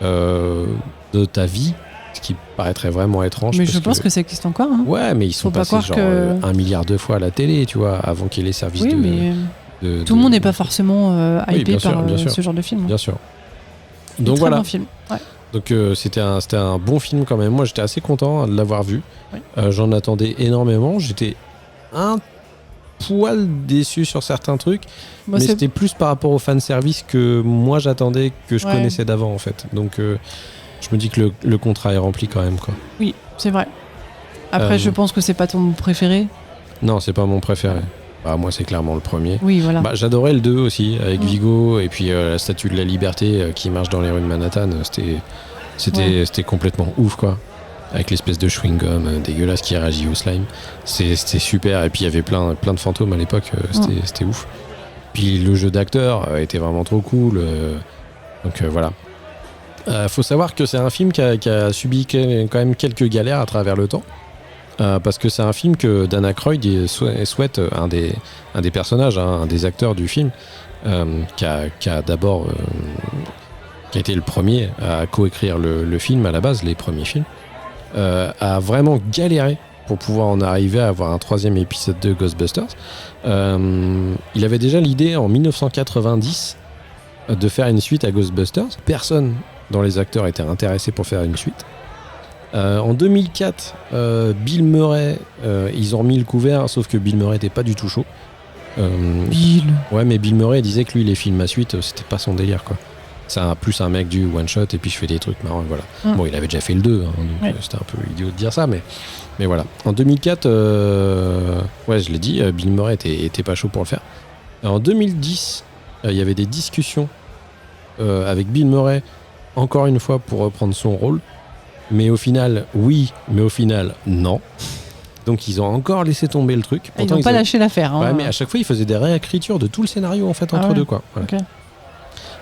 de ta vie, ce qui paraîtrait vraiment étrange. Mais je pense que ça existe encore. Hein. Ouais, mais ils sont passés genre 1 milliard de fois à la télé, tu vois, avant qu'il y ait les services tout le monde n'est pas forcément hypé par ce genre de film. Bien sûr. Donc voilà. Bon film. Ouais. Donc c'était un bon film quand même. Moi, j'étais assez content de l'avoir vu. J'en attendais énormément. J'étais un poil déçu sur certains trucs, mais c'était plus par rapport au fanservice que moi j'attendais, que je connaissais d'avant en fait. Donc je me dis que le contrat est rempli quand même, quoi. Oui, c'est vrai. Après, je pense que c'est pas ton préféré. Non, c'est pas mon préféré. Bah, moi, c'est clairement le premier. Oui, voilà. J'adorais le 2 aussi, avec Viggo, et puis la Statue de la Liberté qui marche dans les rues de Manhattan. C'était complètement ouf, quoi. Avec l'espèce de chewing-gum dégueulasse qui réagit au slime. C'était super. Et puis, il y avait plein de fantômes à l'époque. C'était ouf. Puis, le jeu d'acteur était vraiment trop cool. Donc, voilà. Faut savoir que c'est un film qui a subi quand même quelques galères à travers le temps. Parce que c'est un film que Dan Aykroyd souhaite, un des personnages, un des acteurs du film, qui a été le premier à coécrire le film à la base, les premiers films, a vraiment galéré pour pouvoir en arriver à avoir un 3e épisode de Ghostbusters. Il avait déjà l'idée en 1990 de faire une suite à Ghostbusters. Personne dans les acteurs était intéressé pour faire une suite. En 2004, Bill Murray, ils ont remis le couvert, sauf que Bill Murray n'était pas du tout chaud. Bill. Ouais, mais Bill Murray disait que lui, les films à suite, c'était pas son délire, quoi. C'est plus un mec du one shot et puis je fais des trucs marrants, voilà. Bon, il avait déjà fait le 2, hein, donc c'était un peu idiot de dire ça, mais voilà. En 2004, je l'ai dit, Bill Murray était pas chaud pour le faire. En 2010, il y avait des discussions avec Bill Murray, encore une fois, pour reprendre son rôle. Mais au final, oui, mais au final, non. Donc ils ont encore laissé tomber le truc. Ils n'ont pas lâché l'affaire. Hein. Ouais, mais à chaque fois, ils faisaient des réécritures de tout le scénario en fait entre deux, quoi. Voilà. Okay.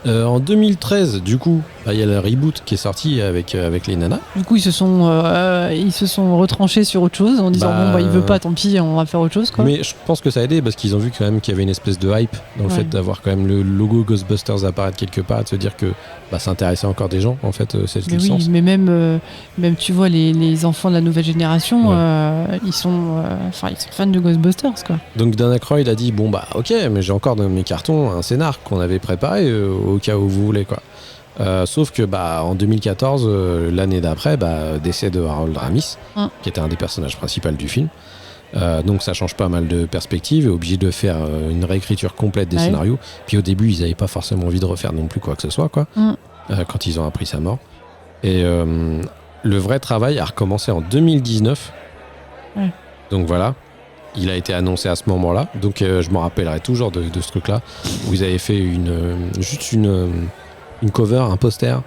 En 2013, du coup, il y a le reboot qui est sorti avec les nanas. Du coup, ils se sont retranchés sur autre chose en disant il veut pas, tant pis, on va faire autre chose, quoi. Mais je pense que ça a aidé parce qu'ils ont vu quand même qu'il y avait une espèce de hype dans le fait d'avoir quand même le logo Ghostbusters apparaître quelque part, et de se dire que ça intéressait encore des gens en fait cette licence. Oui, mais même tu vois les enfants de la nouvelle génération, ils sont fans de Ghostbusters, quoi. Donc Dan Aykroyd a dit ok, mais j'ai encore dans mes cartons un scénar qu'on avait préparé au cas où vous voulez, quoi. Sauf que en 2014, l'année d'après, décès de Harold Ramis, qui était un des personnages principaux du film. Donc ça change pas mal de perspectives, et obligé de faire une réécriture complète des scénarios. Puis au début, ils n'avaient pas forcément envie de refaire non plus quoi que ce soit, quoi, quand ils ont appris sa mort. Et le vrai travail a recommencé en 2019. Donc voilà. Il a été annoncé à ce moment-là, donc je me rappellerai toujours de ce truc-là, où ils avaient fait juste une cover, un poster,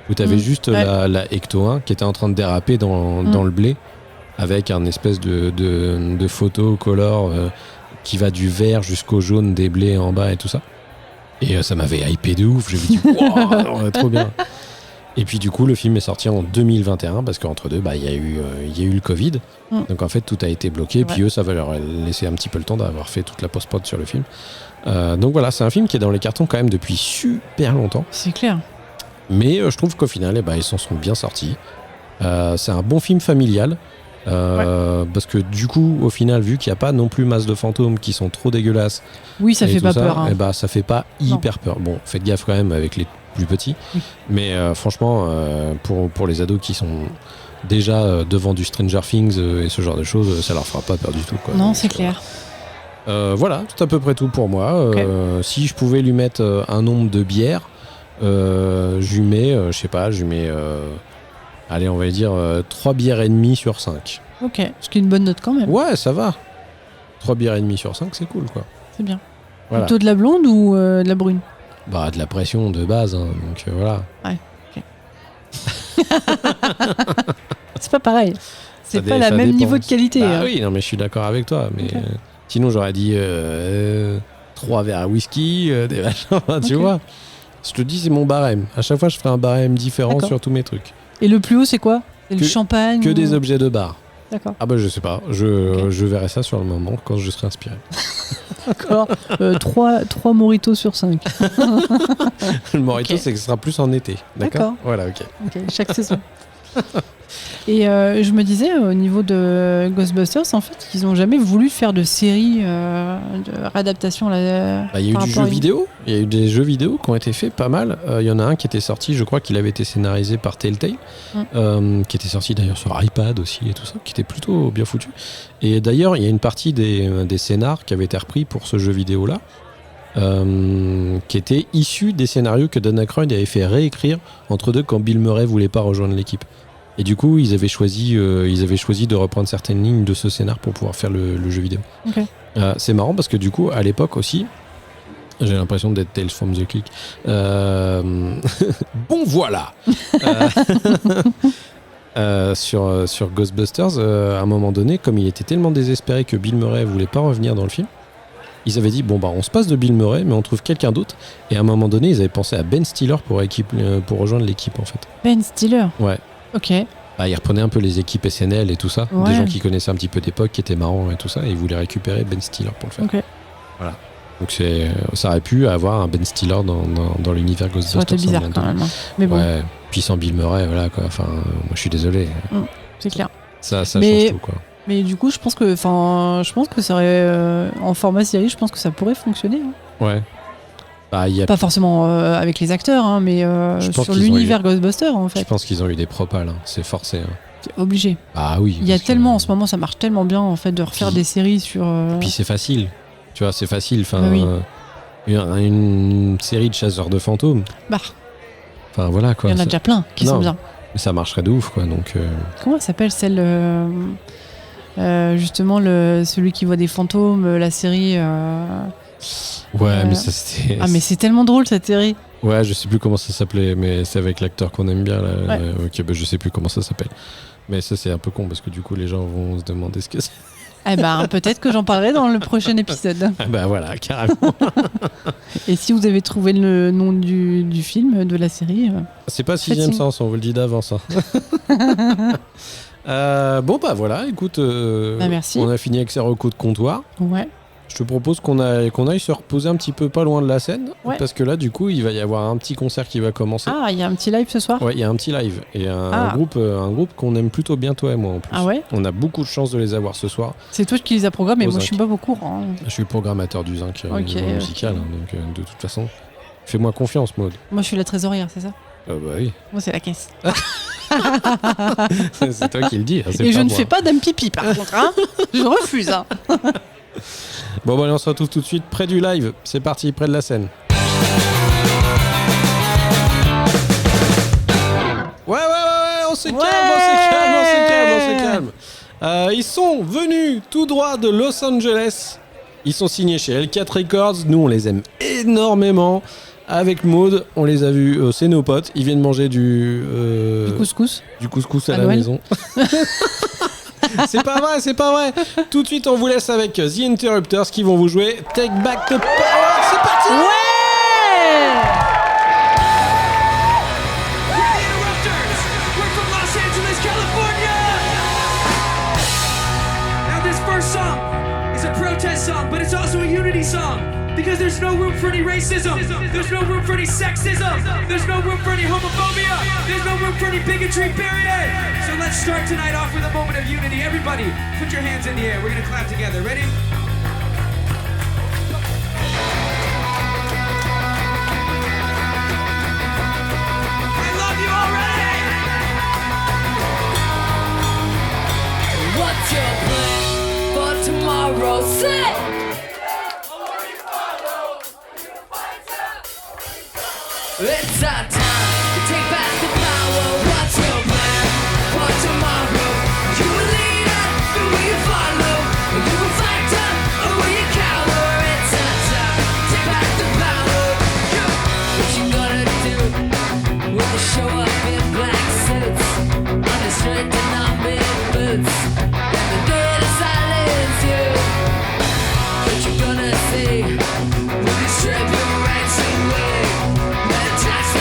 où tu avais juste la Ecto 1 qui était en train de déraper dans le blé, avec un espèce de photo color qui va du vert jusqu'au jaune des blés en bas et tout ça. Et ça m'avait hypé de ouf, je me dit wow, trop bien. Et puis du coup, le film est sorti en 2021 parce qu'entre deux, il y a eu le Covid. Donc en fait, tout a été bloqué. Et puis eux, ça va leur laisser un petit peu le temps d'avoir fait toute la post-prod sur le film. Donc voilà, c'est un film qui est dans les cartons quand même depuis super longtemps. C'est clair. Mais je trouve qu'au final, ils s'en sont bien sortis. C'est un bon film familial. Parce que du coup, au final, vu qu'il n'y a pas non plus masse de fantômes qui sont trop dégueulasses, ça fait pas peur. Hein. Ça fait pas hyper peur. Bon, faites gaffe quand même avec les plus petits. Mais franchement, pour les ados qui sont déjà devant du Stranger Things et ce genre de choses, ça leur fera pas peur du tout, quoi. Non, c'est clair. Voilà, c'est à peu près tout pour moi. Si je pouvais lui mettre un nombre de bières, je lui mets, allez, on va dire 3 bières et demie sur 5. Ok, ce qui est une bonne note quand même. Ouais, ça va. 3 bières et demie sur 5, c'est cool, quoi. C'est bien. Voilà. Plutôt de la blonde ou de la brune ? De la pression de base, hein, donc voilà. Ouais, ok. C'est pas pareil. C'est pas le même niveau de qualité. Oui, non, mais je suis d'accord avec toi. Mais sinon, j'aurais dit 3 verres à whisky, des machins, tu vois. Je te dis, c'est mon barème. À chaque fois, je ferai un barème différent sur tous mes trucs. Et le plus haut, c'est quoi ? C'est le champagne Que des objets de bar. D'accord. Je sais pas. Je verrai ça sur le moment quand je serai inspiré. D'accord. 3 mojitos sur 5. Le mojito, c'est que ce sera plus en été. D'accord. Voilà, ok. Chaque saison. Et je me disais, au niveau de Ghostbusters, en fait, ils n'ont jamais voulu faire de série de réadaptation. Il y a eu du jeu vidéo. Il y a eu des jeux vidéo qui ont été faits pas mal. Il y en a un qui était sorti, je crois qu'il avait été scénarisé par Telltale, qui était sorti d'ailleurs sur iPad aussi et tout ça, qui était plutôt bien foutu. Et d'ailleurs, il y a une partie des scénars qui avaient été repris pour ce jeu vidéo-là, qui était issu des scénarios que Dan Aykroyd avait fait réécrire entre deux quand Bill Murray voulait pas rejoindre l'équipe. Et du coup, ils avaient choisi de reprendre certaines lignes de ce scénar pour pouvoir faire le jeu vidéo. Okay. C'est marrant parce que du coup, à l'époque aussi, j'ai l'impression d'être Tales from the Click. Bon, voilà. Sur Ghostbusters, à un moment donné, comme il était tellement désespéré que Bill Murray voulait pas revenir dans le film, ils avaient dit on se passe de Bill Murray, mais on trouve quelqu'un d'autre. Et à un moment donné, ils avaient pensé à Ben Stiller pour rejoindre l'équipe, en fait. Ben Stiller. Ouais. Ok. Ils reprenaient un peu les équipes SNL et tout ça, des gens qui connaissaient un petit peu d'époque, qui étaient marrants et tout ça, et ils voulaient récupérer Ben Stiller pour le faire. Ok. Voilà. Donc ça aurait pu avoir un Ben Stiller dans l'univers Ghostbusters. Ça aurait été bizarre quand même. Mais bon. Ouais. Puis sans Bill Murray, voilà quoi. Enfin, moi je suis désolé. C'est clair. Ça change tout, quoi. Mais du coup, je pense que ça aurait en format série, je pense que ça pourrait fonctionner. Hein. Ouais. Pas forcément avec les acteurs, mais sur l'univers Ghostbusters, en fait. Je pense qu'ils ont eu des propals, hein. C'est forcé. Hein. C'est obligé. Oui. Il y a tellement, en ce moment, ça marche tellement bien, en fait, de refaire des séries sur... Puis c'est facile. Tu vois, c'est facile. Enfin, une série de chasseurs de fantômes. Enfin, voilà, quoi. Il y en a déjà plein qui sont bien. Mais ça marcherait de ouf, quoi. Donc, comment elle s'appelle, celle... justement, celui qui voit des fantômes, la série... Ouais, mais ça c'était. Ah, mais c'est tellement drôle cette série. Ouais, je sais plus comment ça s'appelait, mais c'est avec l'acteur qu'on aime bien. Là. Ouais. Ok, bah, je sais plus comment ça s'appelle. Mais ça, c'est un peu con parce que du coup, les gens vont se demander ce que c'est. Eh ben, peut-être que j'en parlerai dans le prochain épisode. Ah bah voilà, carrément. Et si vous avez trouvé le nom du film, de la série... C'est pas Sixième Sens, on vous le dit d'avance. Hein. Bon bah voilà, écoute, merci. on a fini avec ces recos de comptoir. Ouais. Je te propose qu'on aille se reposer un petit peu pas loin de la scène, ouais. Parce que là du coup il va y avoir un petit concert qui va commencer. Ah, il y a un petit live ce soir ? Ouais, il y a un petit live et un groupe qu'on aime plutôt bien toi et moi en plus. Ah ouais ? On a beaucoup de chance de les avoir ce soir. C'est toi qui les as programmés, moi je suis pas au courant. Je suis le programmateur du Zinc musical, hein, donc de toute façon, fais-moi confiance Maud. Moi je suis la trésorière, c'est ça ? Bah oui. Moi c'est la caisse. C'est toi qui le dis. Hein, et je ne fais pas d'âme pipi par contre, hein. Je refuse. Hein. Bon, allez, on se retrouve tout de suite près du live. C'est parti, près de la scène. Ouais, on se calme. Ils sont venus tout droit de Los Angeles. Ils sont signés chez L4 Records. Nous, on les aime énormément. Avec Maud, on les a vus, c'est nos potes. Ils viennent manger du couscous. Du couscous à la maison. C'est pas vrai. Tout de suite, on vous laisse avec The Interrupters qui vont vous jouer Take Back the Power. C'est parti. Ouais. The Interrupters. We're from Los Angeles, California. Now this first song is a protest song, but it's also a unity song. Because there's no room for any racism, there's no room for any sexism, there's no room for any homophobia, there's no room for any bigotry, period. So let's start tonight off with a moment of unity. Everybody, put your hands in the air. We're gonna clap together. Ready? I love you already! What's your plan for tomorrow? Say! It's our time to take back the power. What's your plan for tomorrow? You a leader, or will you follow? Are you a fighter, or will you cower? It's our time to take back the power. What you gonna do when they show up in black suits, under straight dynamic boots, and they're there to silence you? What you gonna say when they strip your rights away? Just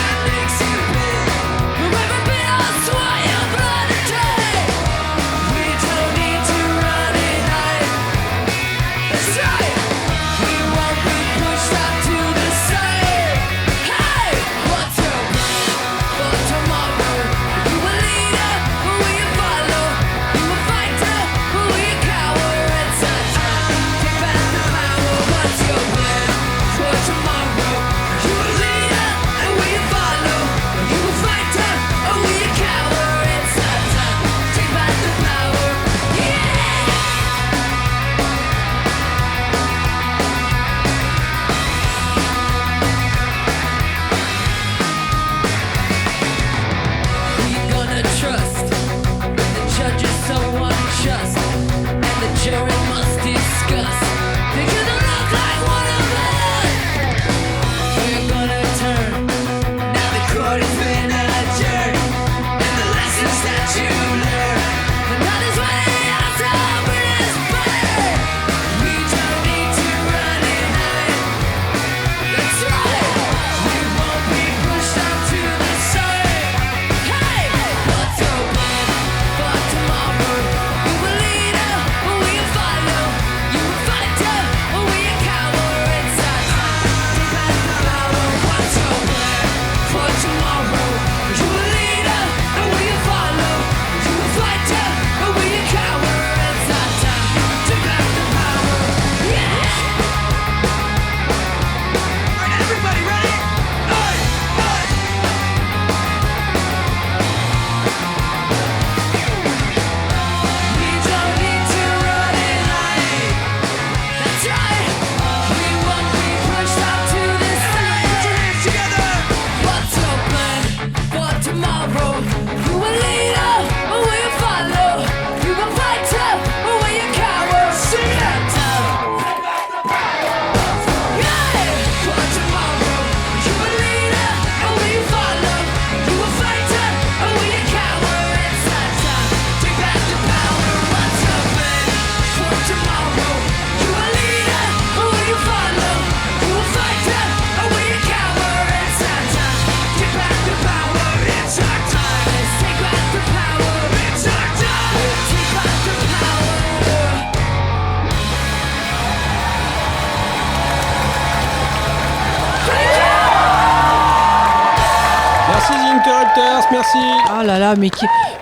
Merci. Ah là là, mais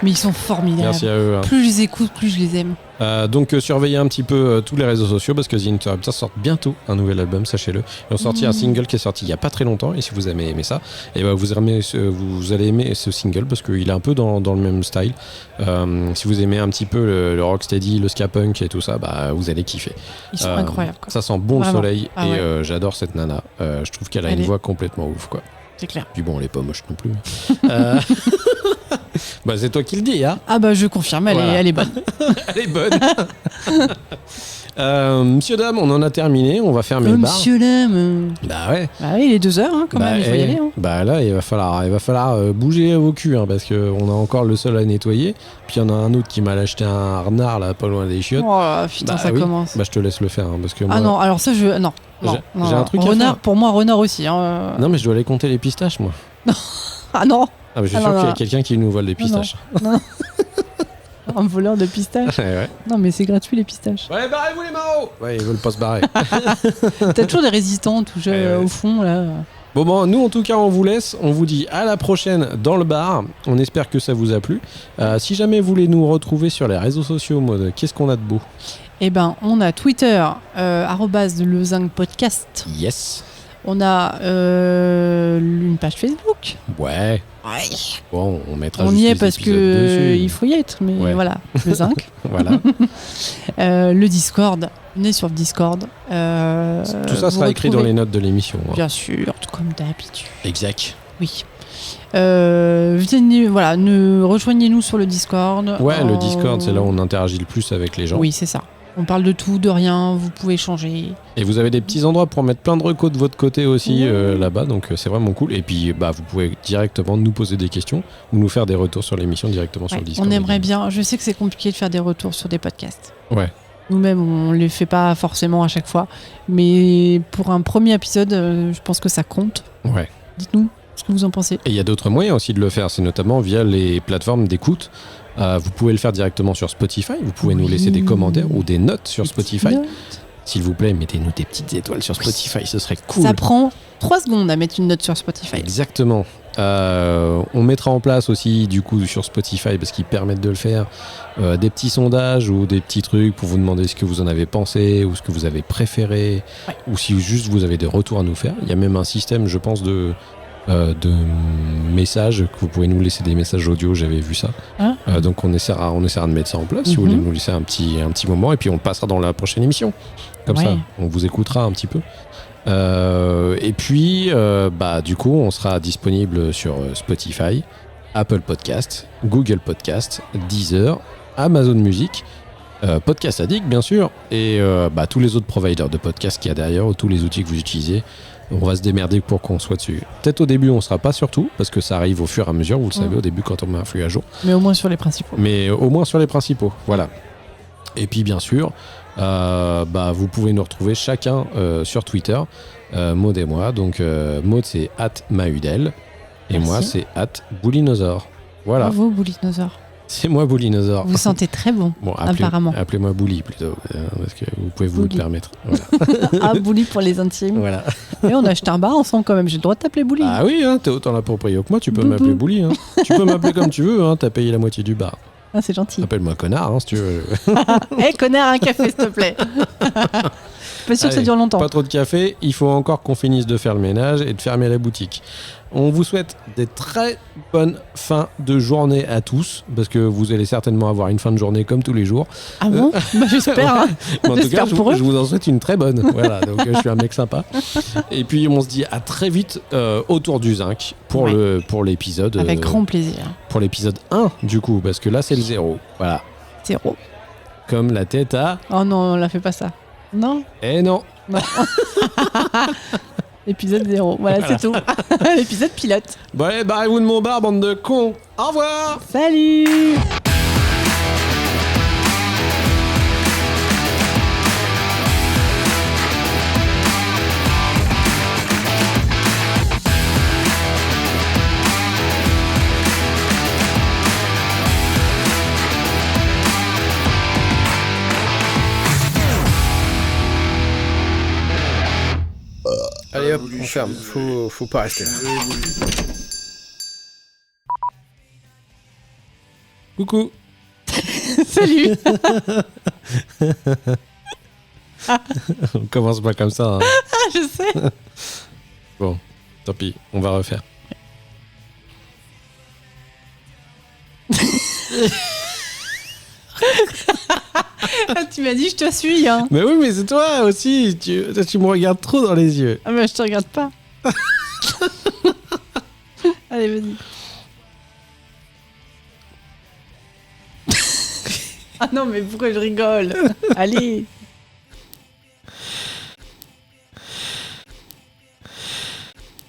ils sont formidables. Merci à eux. Plus je les écoute, plus je les aime. Donc surveillez un petit peu tous les réseaux sociaux parce que The Interrupters sort bientôt un nouvel album, sachez-le. Ils ont sorti un single qui est sorti il n'y a pas très longtemps, et si vous avez aimé ça, et ben vous allez aimer ce single parce qu'il est un peu dans le même style. Si vous aimez un petit peu le rocksteady, le ska punk et tout ça, bah vous allez kiffer. Ils sont incroyables, quoi. Ça sent bon Vraiment. le soleil. Ah et ouais. j'adore cette nana. Je trouve qu'elle a une voix complètement ouf, quoi. C'est clair. Puis bon, elle est pas moche non plus. Bah c'est toi qui le dis, hein. Ah bah je confirme, elle est bonne. Elle est bonne. Monsieur dame, on en a terminé, on va fermer le bar. Monsieur dame. Bah ouais. Bah oui, il est 2h quand même, il faut y aller. Hein. Bah là, il va falloir bouger vos culs, hein, parce qu'on a encore le sol à nettoyer. Puis il y en a un autre qui m'a acheté un renard là, pas loin des chiottes. Oh putain, ça commence. Bah je te laisse le faire, hein, parce que moi... Ah non, alors ça je... Non. J'ai un truc à renard, faire. pour moi, renard aussi. Hein. Non mais je dois aller compter les pistaches, moi. Ah non. Ah mais je suis sûr qu'il y a quelqu'un qui nous vole des pistaches. Non. Un voleur de pistaches. Ouais. Non mais c'est gratuit les pistaches. Ouais, barrez-vous les marauds. Ouais, ils veulent pas se barrer. T'as toujours des résistants tout au fond là. Bon, nous en tout cas on vous laisse, on vous dit à la prochaine dans le bar, on espère que ça vous a plu. Si jamais vous voulez nous retrouver sur les réseaux sociaux, mode, qu'est-ce qu'on a de beau? Eh ben on a Twitter, @le Zinc Podcast. Yes. On a une page Facebook. Ouais. Bon, on mettra On juste y est les parce épisodes que dessus. il faut y être, mais voilà, le Zinc. Voilà. Le Discord, venez sur le Discord. Tout ça sera écrit dans les notes de l'émission. Hein. Bien sûr, comme d'habitude. Exact. Oui. Venez, voilà, rejoignez-nous sur le Discord. Ouais, le Discord, c'est là où on interagit le plus avec les gens. Oui, c'est ça. On parle de tout, de rien, vous pouvez changer. Et vous avez des petits endroits pour mettre plein de recos de votre côté aussi là-bas, donc c'est vraiment cool. Et puis vous pouvez directement nous poser des questions ou nous faire des retours sur l'émission directement sur le Discord. On aimerait bien, je sais que c'est compliqué de faire des retours sur des podcasts. Ouais. Nous-mêmes, on ne les fait pas forcément à chaque fois. Mais pour un premier épisode, je pense que ça compte. Ouais. Dites-nous ce que vous en pensez. Et il y a d'autres moyens aussi de le faire, c'est notamment via les plateformes d'écoute. Vous pouvez le faire directement sur Spotify, vous pouvez nous laisser des commentaires ou des notes sur Spotify. S'il vous plaît, mettez-nous des petites étoiles sur Spotify, ce serait cool. Ça prend 3 secondes à mettre une note sur Spotify. Exactement. On mettra en place aussi du coup sur Spotify, parce qu'ils permettent de le faire, des petits sondages ou des petits trucs pour vous demander ce que vous en avez pensé ou ce que vous avez préféré, ou si juste vous avez des retours à nous faire. Il y a même un système, je pense, de messages, que vous pouvez nous laisser des messages audio, j'avais vu ça. Donc on essaiera de mettre ça en place si vous voulez nous laisser un petit moment, et puis on le passera dans la prochaine émission. Comme ça, on vous écoutera un petit peu. Et puis, du coup, on sera disponible sur Spotify, Apple Podcast, Google Podcast, Deezer, Amazon Music, Podcast Addict, bien sûr, et tous les autres providers de podcasts qu'il y a derrière, ou tous les outils que vous utilisez. On va se démerder pour qu'on soit dessus. Peut-être au début, on sera pas sur tout, parce que ça arrive au fur et à mesure, vous le savez, au début, quand on met un flux à jour. Mais au moins sur les principaux. Voilà. Et puis, bien sûr, vous pouvez nous retrouver chacun sur Twitter, Maud et moi. Donc, Maud, c'est @Mahudel, et moi, c'est @Boulinosaure. Voilà. Bravo, Boulinosaure. C'est moi, Boulinosaure. Vous sentez très bon, apparemment. Appelez-moi Bouli plutôt, parce que vous pouvez vous le permettre. Voilà. Ah, Bouli pour les intimes. Voilà. Et on a acheté un bar ensemble quand même, j'ai le droit de t'appeler Bouli. Ah oui, t'es autant la proprio que moi, tu peux m'appeler Bouli. Tu peux m'appeler comme tu veux, t'as payé la moitié du bar. Ah, c'est gentil. Appelle-moi connard, si tu veux. Connard, un café, s'il te plaît. Pas sûr que ça dure longtemps. Pas trop de café, il faut encore qu'on finisse de faire le ménage et de fermer la boutique. On vous souhaite des très bonnes fins de journée à tous, parce que vous allez certainement avoir une fin de journée comme tous les jours. Ah bon j'espère. Hein. En tout cas, je vous en souhaite une très bonne. Voilà, donc je suis un mec sympa. Et puis on se dit à très vite autour du Zinc pour l'épisode. Avec grand plaisir. Pour l'épisode 1 du coup, parce que là c'est le 0. Voilà. 0. Comme la tête à... Oh non, on la fait pas ça. Non. Eh non. Épisode 0. Voilà, c'est tout. L'épisode pilote. Bon, allez, barrez-vous de mon bar, bande de cons. Au revoir. Salut. Allez hop, on ferme. Faut pas rester là. Coucou. Salut. On commence pas comme ça. Hein. Ah, je sais. Bon, tant pis, on va refaire. Tu m'as dit je te suis, hein. Mais oui, mais c'est toi aussi. Tu me regardes trop dans les yeux. Ah, mais je te regarde pas. Allez, vas-y. Ah non, mais pourquoi je rigole? Allez.